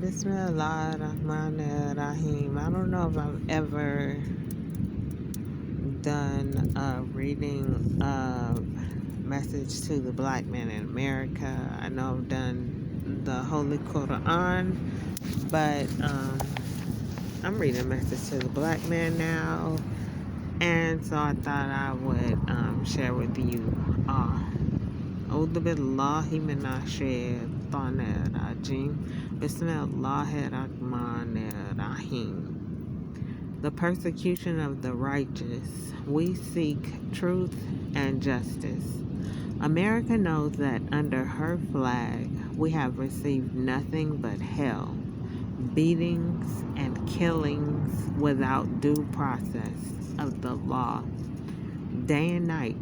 Bismillahirrahmanirrahim. I don't know if I've ever done a reading of Message to the Black Man in America. I know I've done the Holy Quran, but I'm reading Message to the Black Man now, and so I thought I would share with you all. أعوذ بالله من الشيطان الرجيم بسم الله الرحمن الرحيم. The persecution of the righteous. We seek truth and justice. America knows that under her flag we have received nothing but hell, beatings and killings without due process of the law, day and night,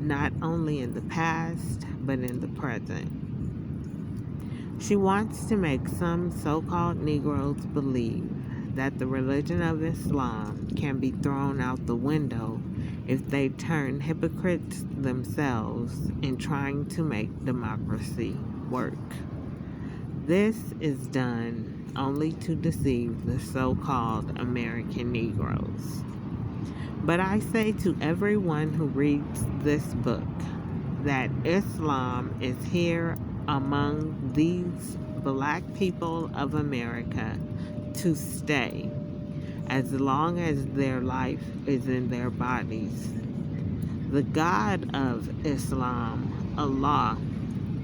not only in the past, but in the present. She wants to make some so-called Negroes believe that the religion of Islam can be thrown out the window if they turn hypocrites themselves in trying to make democracy work. This is done only to deceive the so-called American Negroes. But I say to everyone who reads this book that Islam is here among these black people of America to stay as long as their life is in their bodies. The God of Islam, Allah,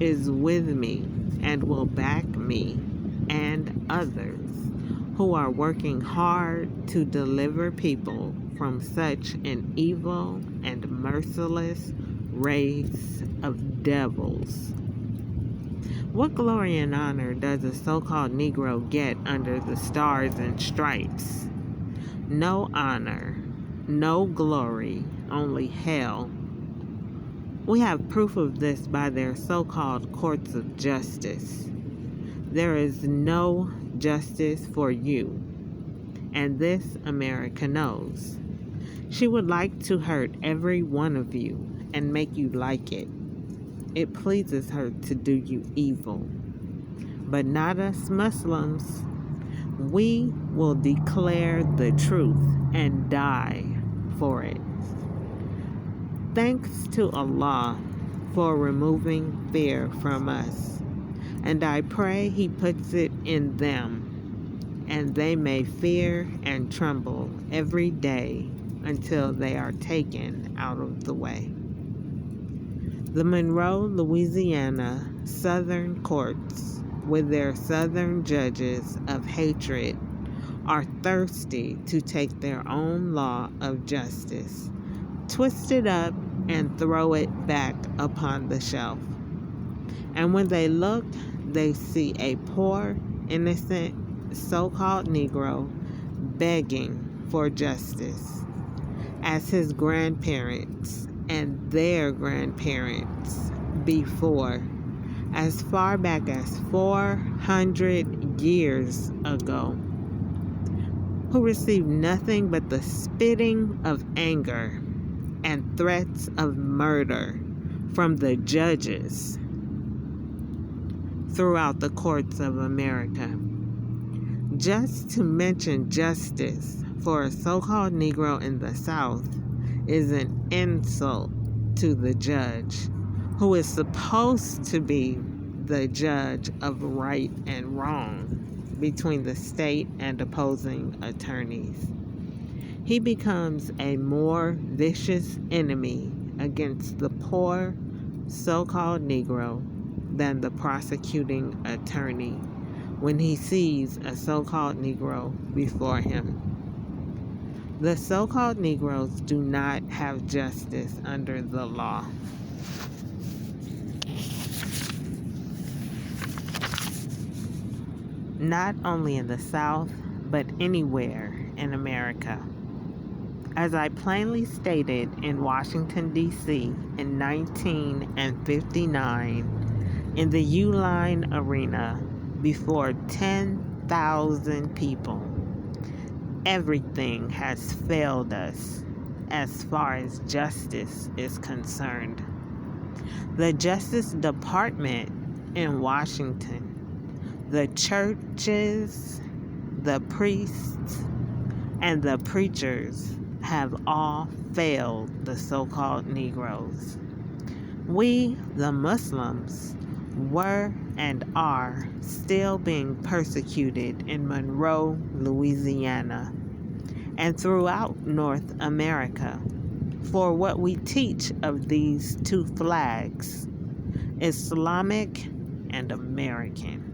is with me and will back me and others who are working hard to deliver people from such an evil and merciless race of devils. What glory and honor does a so-called Negro get under the stars and stripes? No honor, no glory, only hell. We have proof of this by their so-called courts of justice. There is no justice for you, and this America knows. She would like to hurt every one of you and make you like it. It pleases her to do you evil. But not us Muslims. We will declare the truth and die for it. Thanks to Allah for removing fear from us, and I pray He puts it in them, and they may fear and tremble every day until they are taken out of the way. The Monroe, Louisiana Southern courts, with their Southern judges of hatred, are thirsty to take their own law of justice, twist it up, and throw it back upon the shelf. And when they look, they see a poor, innocent, so-called Negro begging for justice, as his grandparents and their grandparents before, as far back as 400 years ago, who received nothing but the spitting of anger and threats of murder from the judges throughout the courts of America. Just to mention justice for a so-called Negro in the South is an insult to the judge, who is supposed to be the judge of right and wrong between the state and opposing attorneys. He becomes a more vicious enemy against the poor so-called Negro than the prosecuting attorney when he sees a so-called Negro before him. The so-called Negroes do not have justice under the law. Not only in the South, but anywhere in America. As I plainly stated in Washington, D.C. in 1959 in the Uline Arena before 10,000 people, everything has failed us as far as justice is concerned. The Justice Department in Washington, the churches, the priests, and the preachers have all failed the so-called Negroes. We, the Muslims, were and are still being persecuted in Monroe, Louisiana, and throughout North America for what we teach of these two flags, Islamic and American.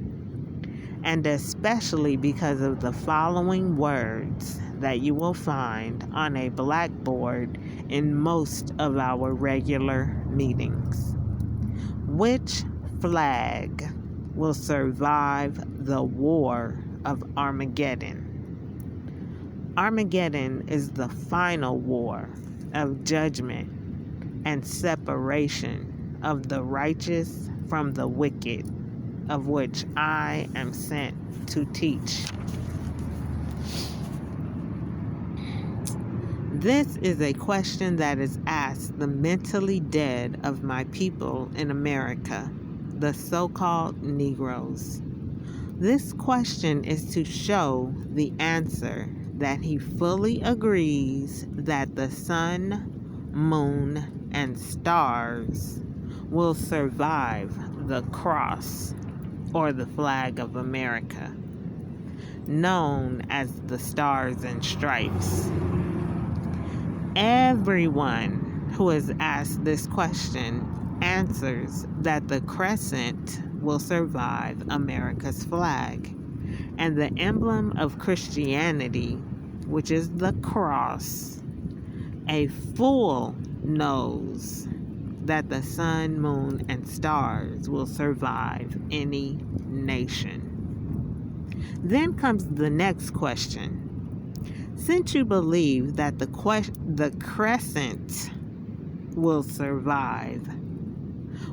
And especially because of the following words that you will find on a blackboard in most of our regular meetings. Which flag will survive the war of Armageddon? Armageddon is the final war of judgment and separation of the righteous from the wicked, of which I am sent to teach. This is a question that is asked the mentally dead of my people in America, the so-called Negroes. This question is to show the answer that he fully agrees that the sun, moon, and stars will survive the cross or the flag of America, known as the Stars and Stripes. Everyone who is asked this question answers that the crescent will survive America's flag, and the emblem of Christianity, which is the cross. A fool knows that the sun, moon, and stars will survive any nation. Then comes the next question. Since you believe that the crescent will survive,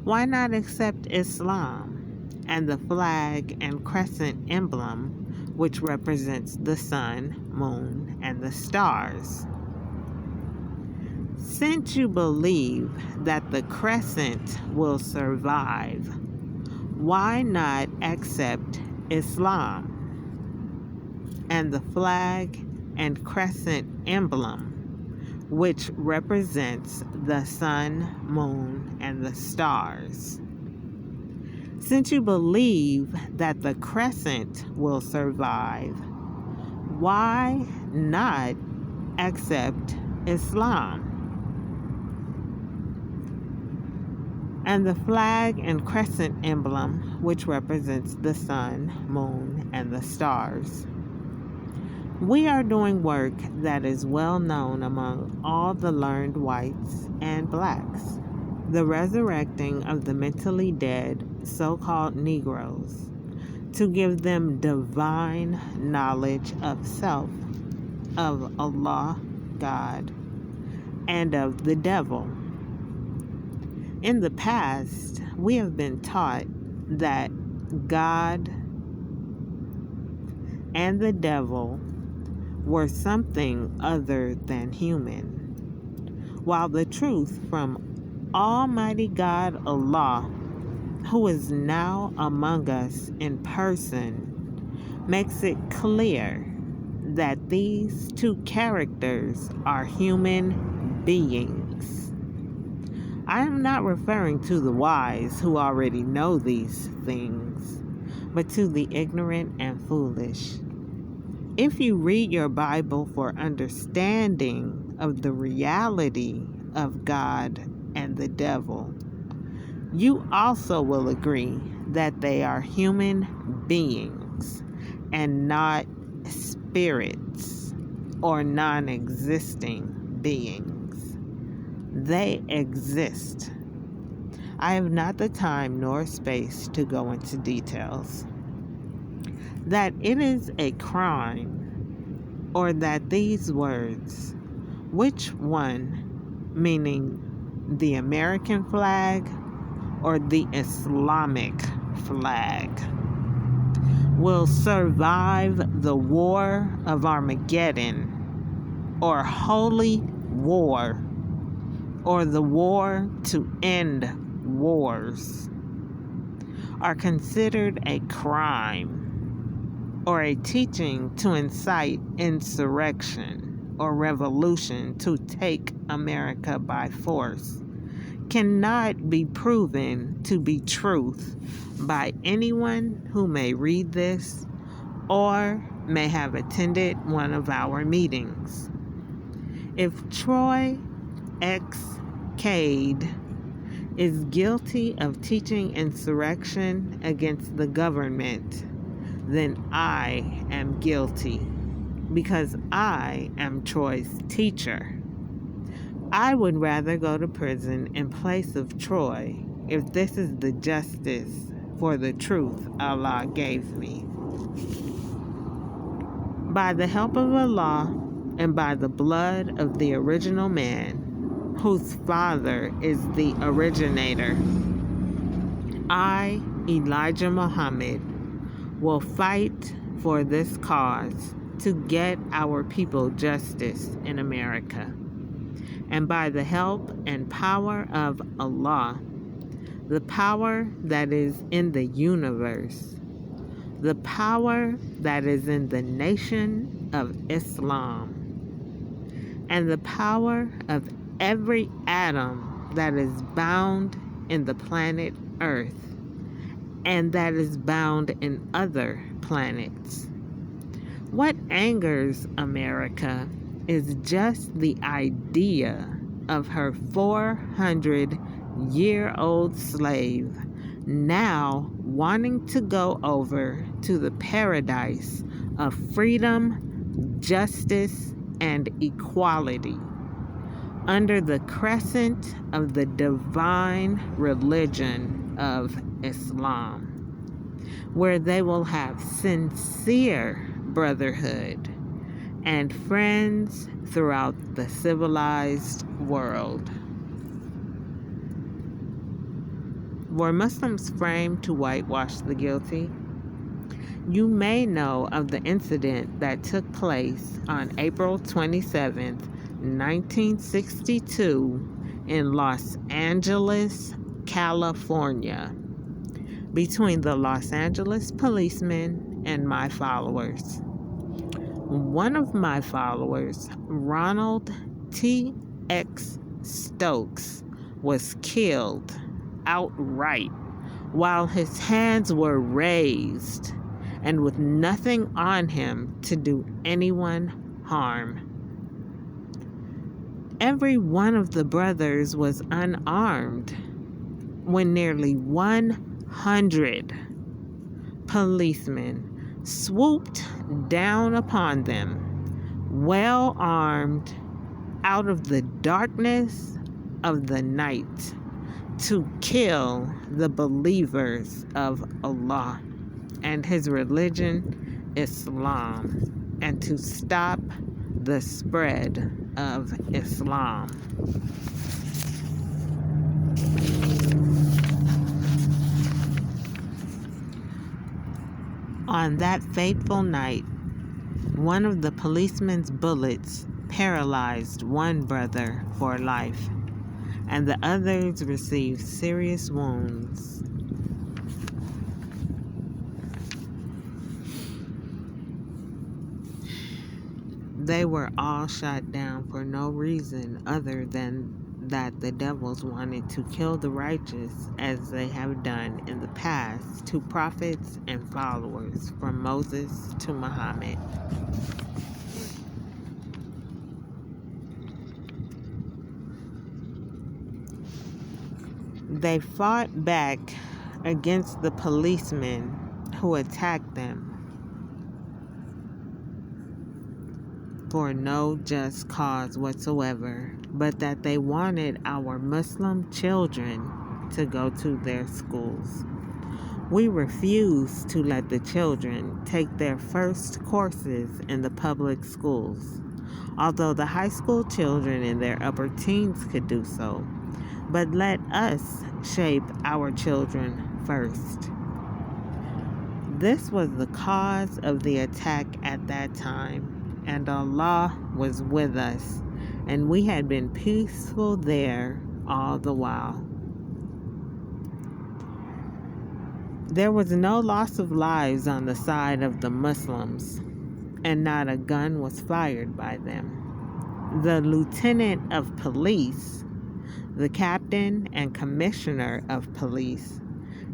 why not accept Islam and the flag and crescent emblem, which represents the sun, moon, and the stars? Since you believe that the crescent will survive, why not accept Islam and the flag and crescent emblem, which represents the sun, moon, and the stars? Since you believe that the crescent will survive, why not accept Islam and the flag and crescent emblem, which represents the sun, moon, and the stars? We are doing work that is well known among all the learned whites and blacks, the resurrecting of the mentally dead so-called Negroes, to give them divine knowledge of self, of Allah, God, and of the devil. In the past, we have been taught that God and the devil were something other than human, while the truth from Almighty God Allah, who is now among us in person, makes it clear that these two characters are human beings. I am not referring to the wise who already know these things, but to the ignorant and foolish. If you read your Bible for understanding of the reality of God and the devil, you also will agree that they are human beings and not spirits or non-existing beings. They exist. I have not the time nor space to go into details. That it is a crime, or that these words, which one, meaning the American flag or the Islamic flag, will survive the war of Armageddon, or holy war, or the war to end wars, are considered a crime or a teaching to incite insurrection or revolution to take America by force cannot be proven to be truth by anyone who may read this or may have attended one of our meetings. If Troy X. Cade is guilty of teaching insurrection against the government, then I am guilty because I am Troy's teacher. I would rather go to prison in place of Troy if this is the justice for the truth Allah gave me. By the help of Allah and by the blood of the original man, whose father is the originator, I, Elijah Muhammad, will fight for this cause to get our people justice in America. And by the help and power of Allah, the power that is in the universe, the power that is in the nation of Islam, and the power of every atom that is bound in the planet Earth and that is bound in other planets. What angers America is just the idea of her 400-year-old slave now wanting to go over to the paradise of freedom, justice, and equality under the crescent of the divine religion of Islam, where they will have sincere brotherhood and friends throughout the civilized world. Were Muslims framed to whitewash the guilty? You may know of the incident that took place on April 27th, 1962 in Los Angeles, California, between the Los Angeles policemen and my followers. One of my followers, Ronald T.X. Stokes, was killed outright while his hands were raised and with nothing on him to do anyone harm. Every one of the brothers was unarmed when nearly 100 policemen swooped down upon them, well armed, out of the darkness of the night to kill the believers of Allah and His religion, Islam, and to stop the spread of Islam. On that fateful night, one of the policeman's bullets paralyzed one brother for life, and the others received serious wounds. They were all shot down for no reason other than that the devils wanted to kill the righteous, as they have done in the past to prophets and followers from Moses to Muhammad. They fought back against the policemen who attacked them for no just cause whatsoever, but that they wanted our Muslim children to go to their schools. We refused to let the children take their first courses in the public schools, although the high school children in their upper teens could do so. But let us shape our children first. This was the cause of the attack at that time, and Allah was with us, and we had been peaceful there all the while. There was no loss of lives on the side of the Muslims, and not a gun was fired by them. The lieutenant of police, the captain and commissioner of police,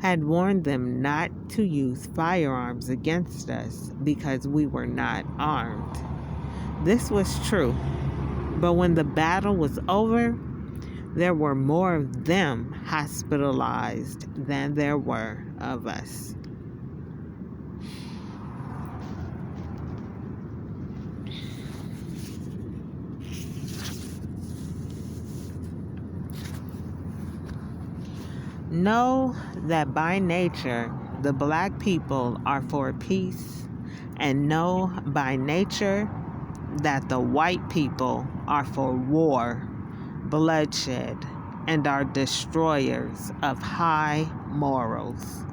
had warned them not to use firearms against us because we were not armed. This was true, but when the battle was over, there were more of them hospitalized than there were of us. Know that by nature the black people are for peace, and know by nature that the white people are for war, bloodshed, and are destroyers of high morals.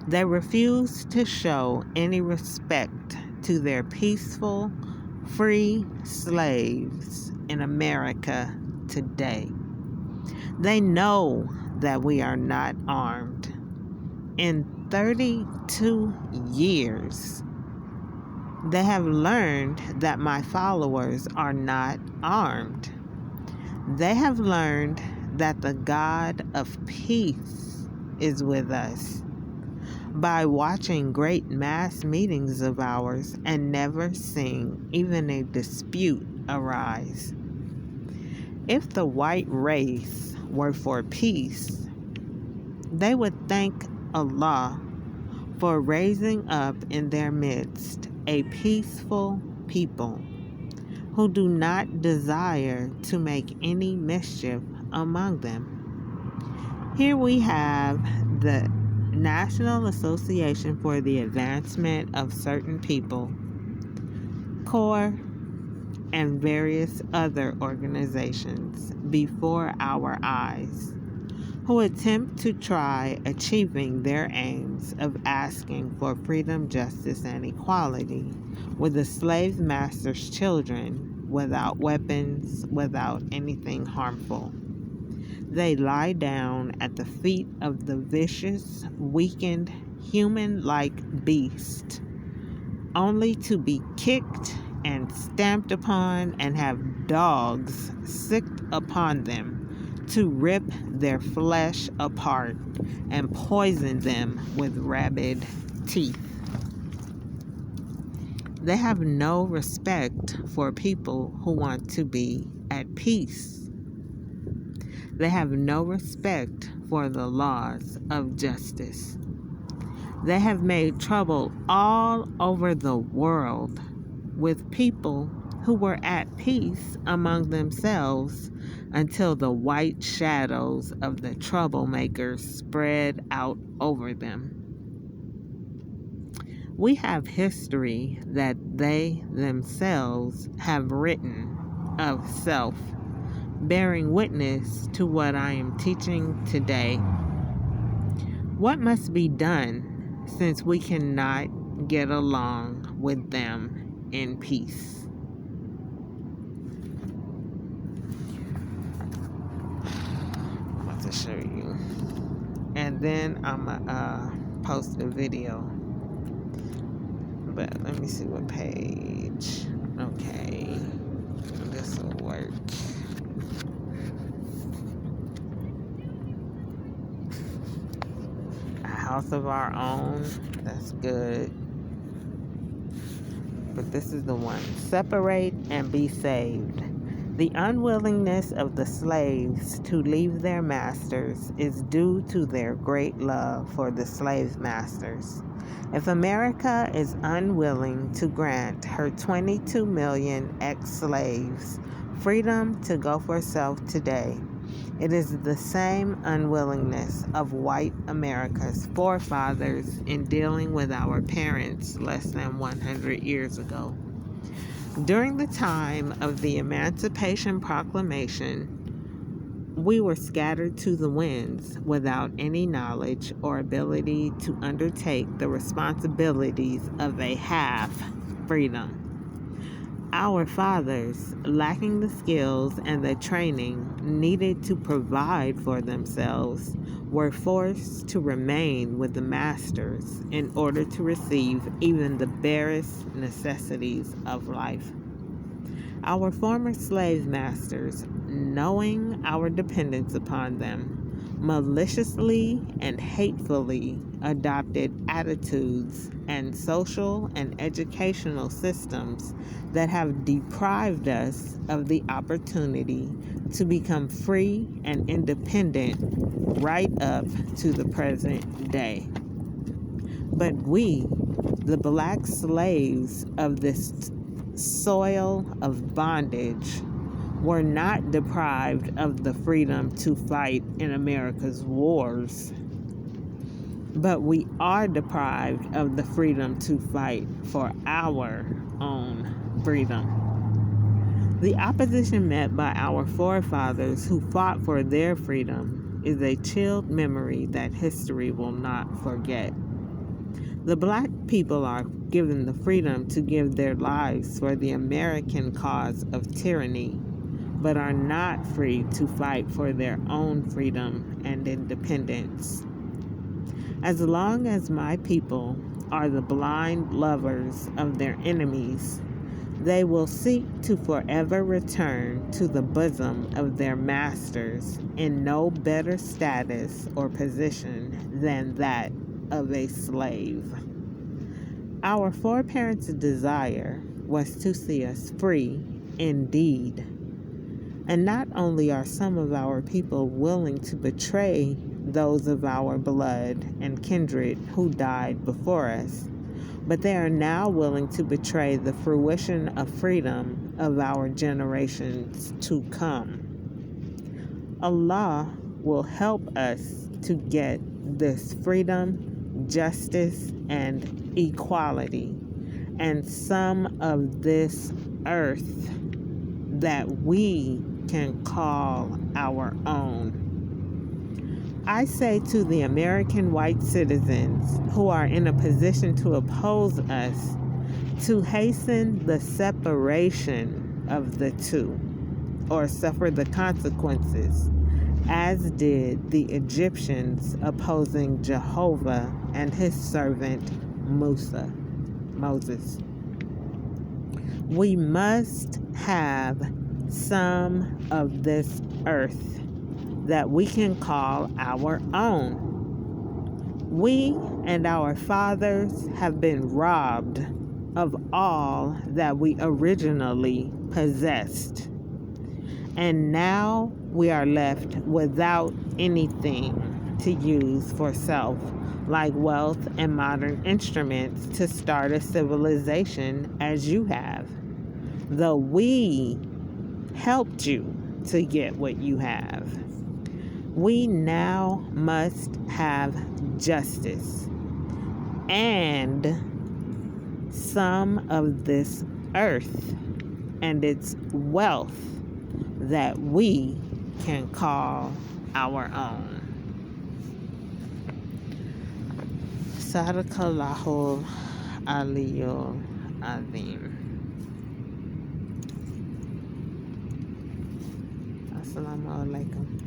They refuse to show any respect to their peaceful, free slaves in America today. They know that we are not armed. In 32 years, they have learned that my followers are not armed. They have learned that the God of peace is with us by watching great mass meetings of ours and never seeing even a dispute arise. If the white race were for peace, they would thank Allah for raising up in their midst a peaceful people who do not desire to make any mischief among them. Here we have the National Association for the Advancement of Certain People, CORE, and various other organizations before our eyes, who attempt to try achieving their aims of asking for freedom, justice, and equality with the slave master's children without weapons, without anything harmful. They lie down at the feet of the vicious, weakened, human-like beast, only to be kicked and stamped upon and have dogs sicked upon them to rip their flesh apart and poison them with rabid teeth. They have no respect for people who want to be at peace. They have no respect for the laws of justice. They have made trouble all over the world with people who were at peace among themselves until the white shadows of the troublemakers spread out over them. We have history that they themselves have written of self, bearing witness to what I am teaching today. What must be done since we cannot get along with them in peace? I'm about to show you. And then I'm going to post a video. But let me see what page. Okay. This will work. A house of our own. That's good. But this is the one. Separate and be saved. The unwillingness of the slaves to leave their masters is due to their great love for the slave masters. If America is unwilling to grant her 22 million ex-slaves freedom to go for self today, it is the same unwillingness of white America's forefathers in dealing with our parents less than 100 years ago. During the time of the Emancipation Proclamation, we were scattered to the winds without any knowledge or ability to undertake the responsibilities of a half freedom. Our fathers, lacking the skills and the training needed to provide for themselves, were forced to remain with the masters in order to receive even the barest necessities of life. Our former slave masters, knowing our dependence upon them, maliciously and hatefully adopted attitudes and social and educational systems that have deprived us of the opportunity to become free and independent right up to the present day. But we, the black slaves of this soil of bondage, were not deprived of the freedom to fight in America's wars, but we are deprived of the freedom to fight for our own freedom. The opposition met by our forefathers who fought for their freedom is a chilled memory that history will not forget. The black people are given the freedom to give their lives for the American cause of tyranny, but are not free to fight for their own freedom and independence. As long as my people are the blind lovers of their enemies, they will seek to forever return to the bosom of their masters in no better status or position than that of a slave. Our foreparents' desire was to see us free indeed. And not only are some of our people willing to betray those of our blood and kindred who died before us, but they are now willing to betray the fruition of freedom of our generations to come. Allah will help us to get this freedom, justice, and equality, and some of this earth that we can call our own. I say to the American white citizens who are in a position to oppose us to hasten the separation of the two, or suffer the consequences, as did the Egyptians opposing Jehovah and his servant Moses. We must have some of this earth that we can call our own. We and our fathers have been robbed of all that we originally possessed. And now we are left without anything to use for self, like wealth and modern instruments to start a civilization as you have. Though we helped you to get what you have. We now must have justice and some of this earth and its wealth that we can call our own. Sadaqallahul Aliyul Azim. Assalamu alaikum.